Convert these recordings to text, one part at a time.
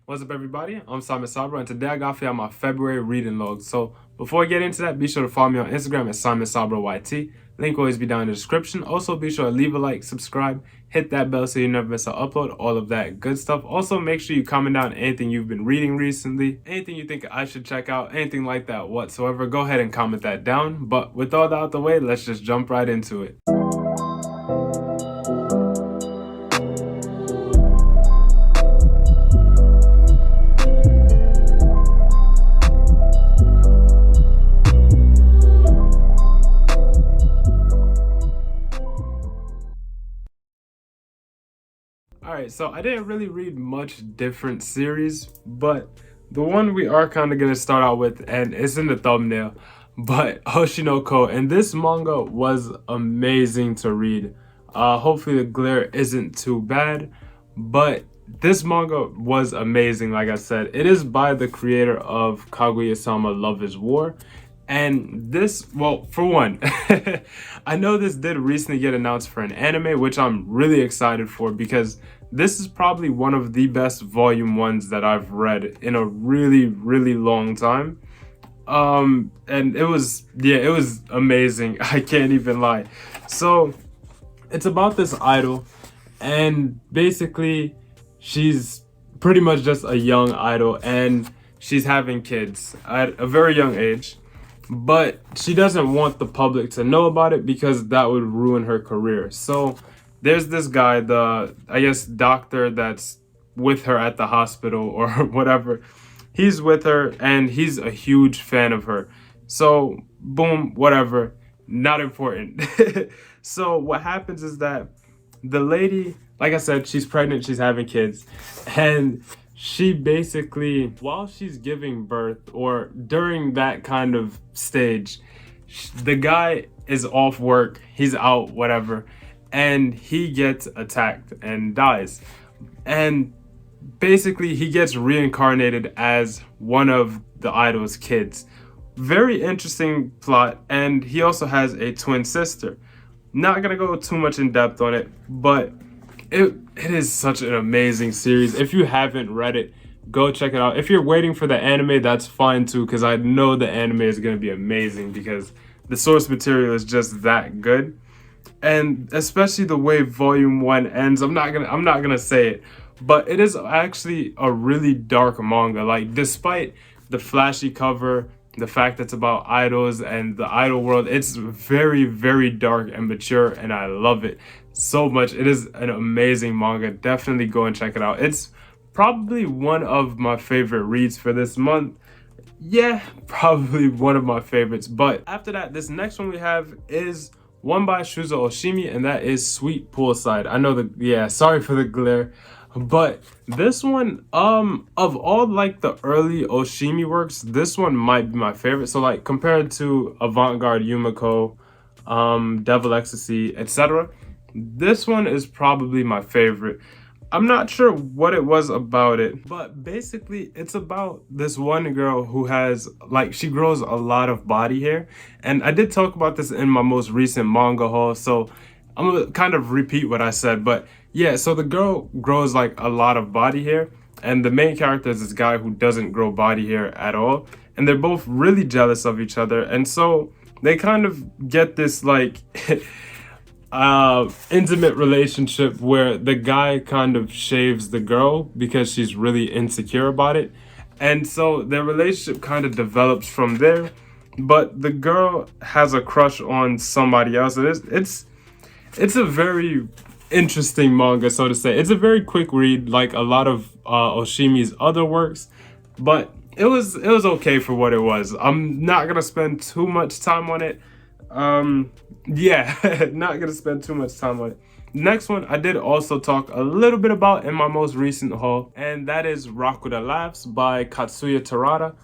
What's up, everybody? I'm Simon Sabra, and today I got for y'all my February reading log. So before I get into that, be sure to follow me on Instagram at Simon Sabra YT. Link will always be down in the description. Also, be sure to leave a like, subscribe, hit that bell so you never miss an upload, all of that good stuff. Also, make sure you comment down anything you've been reading recently, anything you think I should check out, anything like that whatsoever. Go ahead and comment that down. But with all that out the way, let's just jump right into it. Alright, so I didn't really read much different series, but the one we are kind of going to start out with, and it's in the thumbnail, but Oshi No Ko, and this manga was amazing to read. Hopefully the glare isn't too bad, but this manga was amazing. Like I said, it is by the creator of Kaguya-sama Love is War. And this, well, for one, I know this did recently get announced for an anime, which I'm really excited for because this is probably one of the best volume ones that I've read in a really, really long time. And it was, yeah, it was amazing. I can't even lie. So it's about this idol, and basically she's pretty much just a young idol, and she's having kids at a very young age. But she doesn't want the public to know about it because that would ruin her career. So there's this guy, the, I guess, doctor that's with her at the hospital or whatever. He's with her and he's a huge fan of her. So boom, whatever, not important. So what happens is that the lady, like I said, she's pregnant, she's having kids, and she basically, while she's giving birth or during that kind of stage, the guy is off work, he's out, whatever, and he gets attacked and dies. And basically he gets reincarnated as one of the idol's kids. Very interesting plot, and he also has a twin sister. Not gonna go too much in depth on it, but it is such an amazing series. If you haven't read it, go check it out. If you're waiting for the anime, that's fine too, because I know the anime is going to be amazing because the source material is just that good. And especially the way volume 1 ends, I'm not gonna say it, but it is actually a really dark manga. Like, despite the flashy cover, the fact that it's about idols and the idol world, it's very, very dark and mature, and I love it so much. It is an amazing manga. Definitely go and check it out. It's probably one of my favorite reads for this month. Yeah, probably one of my favorites. But after that, this next one we have is one by Shuzo Oshimi, and that is Sweet Poolside. I know yeah, sorry for the glare. But this one, of all like the early Oshimi works, this one might be my favorite. So like compared to Avant-Garde Yumiko, Devil Ecstasy, etc., this one is probably my favorite. I'm not sure what it was about it, but basically it's about this one girl who has, like, she grows a lot of body hair. And I did talk about this in my most recent manga haul, so I'm gonna kind of repeat what I said. But yeah, so the girl grows like a lot of body hair, and the main character is this guy who doesn't grow body hair at all. And they're both really jealous of each other. And so they kind of get this like intimate relationship where the guy kind of shaves the girl because she's really insecure about it. And so their relationship kind of develops from there. But the girl has a crush on somebody else. And it's a very interesting manga, so to say. It's a very quick read, like a lot of Oshimi's other works, but it was okay for what it was. I'm not gonna spend too much time on it. Yeah, not gonna spend too much time on it. Next one I did also talk a little bit about in my most recent haul, and that is Rockwood Laughs by Katsuya Terada.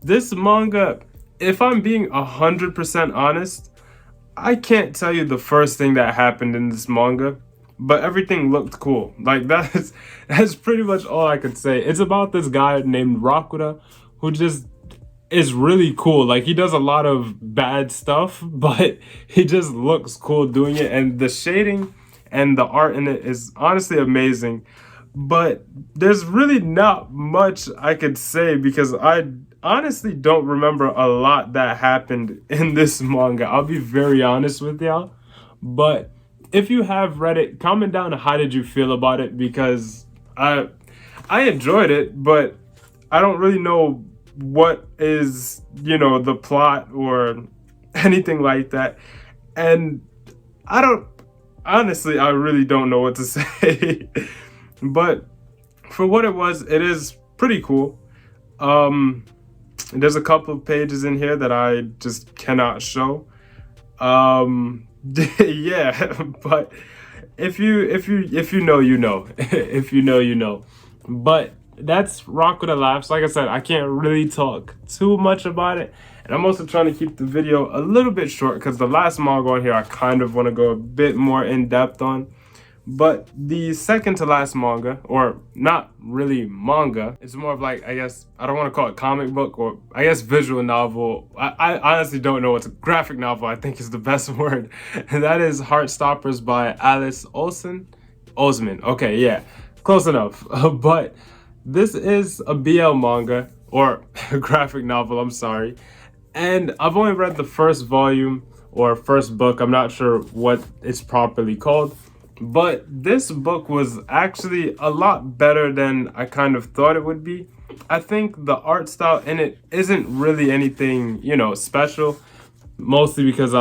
This manga, if I'm being 100% honest, I can't tell you the first thing that happened in this manga, but everything looked cool. Like, that's pretty much all I could say. It's about this guy named Rakuda who just is really cool. Like, he does a lot of bad stuff, but he just looks cool doing it, and the shading and the art in it is honestly amazing. But there's really not much I could say because I honestly don't remember a lot that happened in this manga. I'll be very honest with y'all. But if you have read it, comment down how did you feel about it, because I I enjoyed it, but I don't really know what is, the plot or anything like that. And I don't honestly, I really don't know what to say. But for what it was, it is pretty cool. Um, there's a couple of pages in here that I just cannot show. Yeah, but if you know, you know. If you know, you know. But that's Rockwood Laughs. Like I said, I can't really talk too much about it. And I'm also trying to keep the video a little bit short because the last manga on here I kind of want to go a bit more in depth on. But the second to last manga, or not really manga, it's more of like, I guess, I don't want to call it comic book, or I guess visual novel. I honestly don't know what's a graphic novel, I think is the best word. And that is Heartstoppers by Alice Oseman. Okay, yeah, close enough. But this is a BL manga, or a graphic novel, I'm sorry. And I've only read the first volume, or first book, I'm not sure what it's properly called. But this book was actually a lot better than I kind of thought it would be. I think the art style in it isn't really anything, special. Mostly because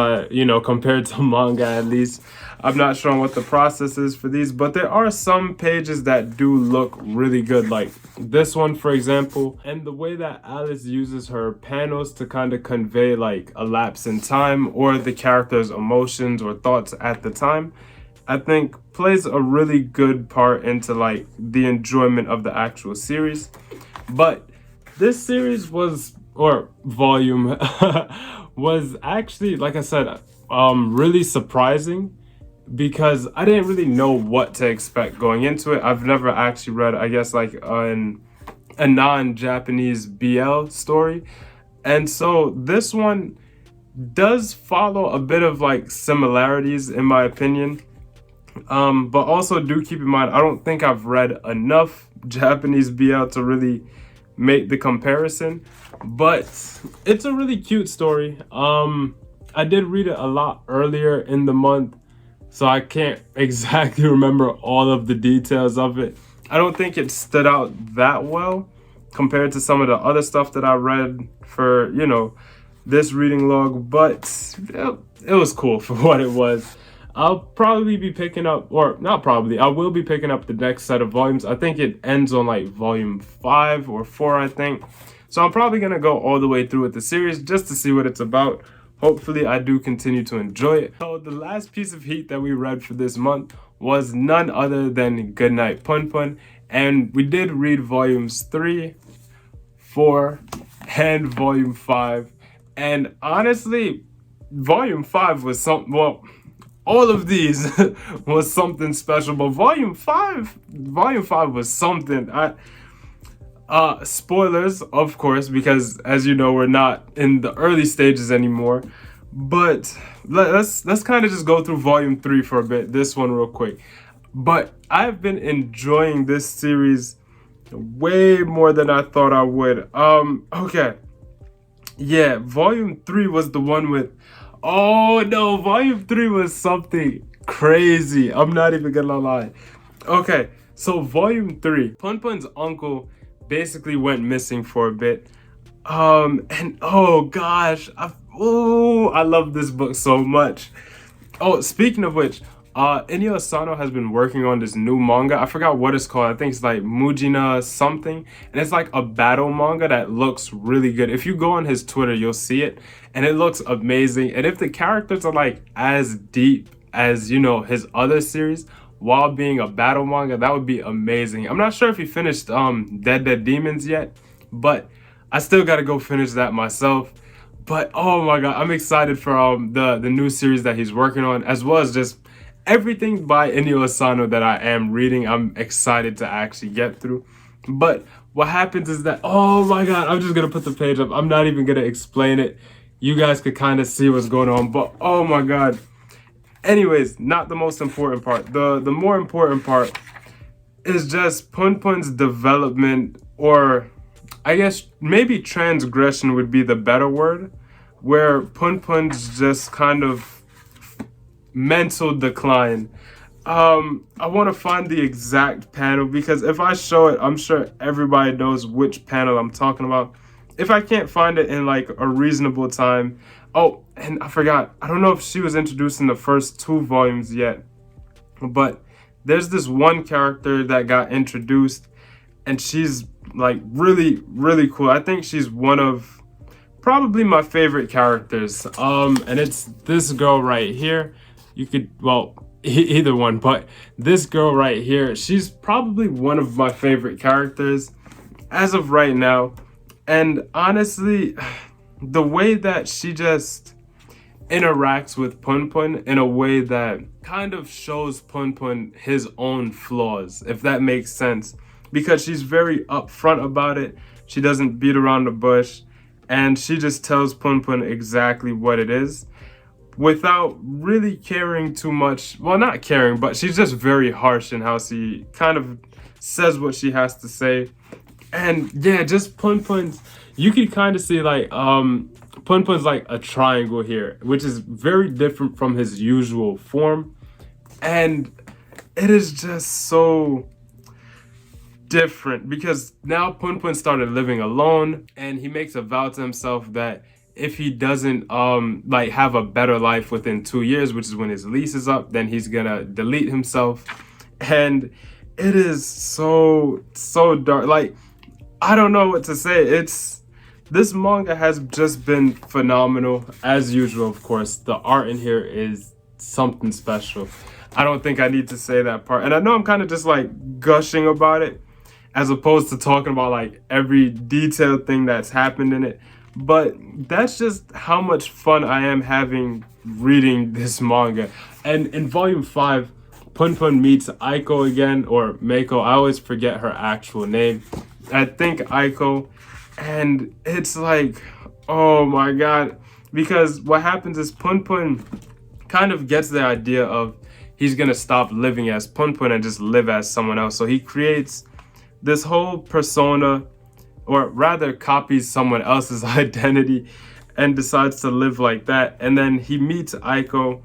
compared to manga at least, I'm not sure what the process is for these. But there are some pages that do look really good, like this one, for example. And the way that Alice uses her panels to kind of convey like a lapse in time or the character's emotions or thoughts at the time, I think plays a really good part into like the enjoyment of the actual series. But this series was, or volume, was actually, like I said, really surprising because I didn't really know what to expect going into it. I've never actually read, I guess, like a non-Japanese BL story. And so this one does follow a bit of like similarities in my opinion. But also do keep in mind, I don't think I've read enough Japanese BL to really make the comparison, but it's a really cute story. I did read it a lot earlier in the month, so I can't exactly remember all of the details of it. I don't think it stood out that well compared to some of the other stuff that I read for, this reading log, but it was cool for what it was. I'll probably be picking up, or not probably, I will be picking up the next set of volumes. I think it ends on like volume 5 or 4, I think. So I'm probably going to go all the way through with the series just to see what it's about. Hopefully I do continue to enjoy it. So the last piece of heat that we read for this month was none other than Goodnight Pun Pun. And we did read volumes 3, 4, and volume 5. And honestly, volume 5 was something, well, all of these was something special, but volume 5 was something. Spoilers, of course, because as you know, we're not in the early stages anymore. But let's kind of just go through volume 3 for a bit, this one real quick. But I've been enjoying this series way more than I thought I would. Okay. Yeah, volume 3 was the one with, oh no, volume 3 was something crazy. I'm not even gonna lie. Okay, so volume 3, Pun Pun's uncle basically went missing for a bit. And oh gosh, I love this book so much. Oh, speaking of which, Inyo Asano has been working on this new manga. I forgot what it's called. I think it's like Mujina something. And it's like a battle manga that looks really good. If you go on his Twitter, you'll see it. And it looks amazing. And if the characters are like as deep as, his other series, while being a battle manga, that would be amazing. I'm not sure if he finished Dead Dead Demons yet, but I still gotta go finish that myself. But oh my god, I'm excited for the new series that he's working on, as well as just everything by Inyo Asano that I am reading. I'm excited to actually get through. But what happens is that, oh my god, I'm just gonna put the page up. I'm not even gonna explain it. You guys could kind of see what's going on, but oh my god. Anyways, not the most important part. The more important part is just Punpun's development, or I guess maybe transgression would be the better word, where Punpun's just kind of mental decline. I want to find the exact panel because if I show it, I'm sure everybody knows which panel I'm talking about. If I can't find it in like a reasonable time. Oh, and I forgot. I don't know if she was introduced in the first 2 volumes yet, but there's this one character that got introduced, and she's like really, really cool. I think she's one of probably my favorite characters. And it's this girl right here. You could, well, either one, but this girl right here, she's probably one of my favorite characters as of right now. And honestly, the way that she just interacts with Punpun in a way that kind of shows Punpun his own flaws, if that makes sense, because she's very upfront about it. She doesn't beat around the bush, and she just tells Punpun exactly what it is without really caring too much. Well, not caring, but she's just very harsh in how she kind of says what she has to say. And yeah, just Punpun's, you can kind of see like Punpun's like a triangle here, which is very different from his usual form. And it is just so different because now Punpun started living alone, and he makes a vow to himself that if he doesn't like have a better life within 2 years, which is when his lease is up, then he's gonna delete himself. And it is so dark. Like, I don't know what to say. This manga has just been phenomenal as usual. Of course, the art in here is something special. I don't think I need to say that part. And I know I'm kind of just like gushing about it as opposed to talking about like every detailed thing that's happened in it. But that's just how much fun I am having reading this manga. And in volume 5, Punpun meets Aiko again, or Meiko. I always forget her actual name. I think Aiko. And it's like, oh my god. Because what happens is Punpun kind of gets the idea of he's gonna stop living as Punpun and just live as someone else. So he creates this whole persona, or rather copies someone else's identity and decides to live like that. And then he meets Aiko,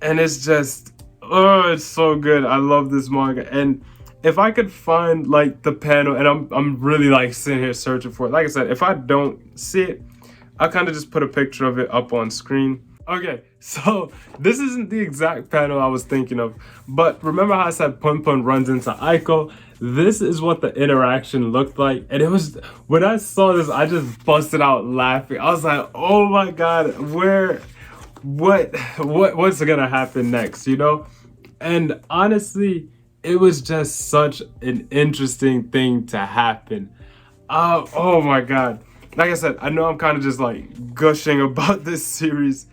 and it's just, oh, it's so good. I love this manga. And if I could find like the panel, and I'm really like sitting here searching for it. Like I said, if I don't see it, I'll kind of just put a picture of it up on screen. Okay, so this isn't the exact panel I was thinking of, but remember how I said Punpun runs into Aiko? This is what the interaction looked like, and it was, when I saw this, I just busted out laughing. I was like, oh my god, what's gonna happen next, you know? And honestly, it was just such an interesting thing to happen. Oh my god. Like I said, I know I'm kind of just like gushing about this series,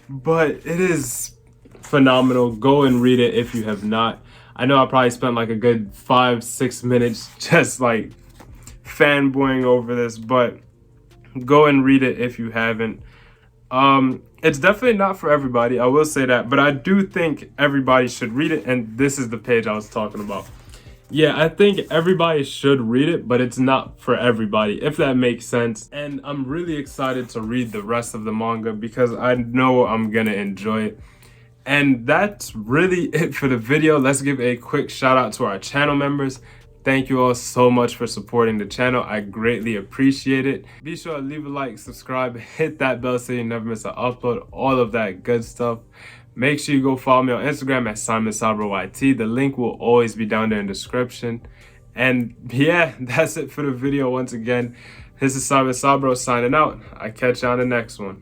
but it is phenomenal. Go and read it if you have not. I know I probably spent like a good 5-6 minutes just like fanboying over this, but go and read it if you haven't. It's definitely not for everybody, I will say that, but I do think everybody should read it, and this is the page I was talking about. Yeah, I think everybody should read it, but it's not for everybody, if that makes sense. And I'm really excited to read the rest of the manga because I know I'm gonna enjoy it. And that's really it for the video. Let's give a quick shout out to our channel members. Thank you all so much for supporting the channel. I greatly appreciate it. Be sure to leave a like, subscribe, hit that bell so you never miss an upload, all of that good stuff. Make sure you go follow me on Instagram at SimonSabroYT. The link will always be down there in the description. And yeah, that's it for the video once again. This is Simon Sabro signing out. I catch you on the next one.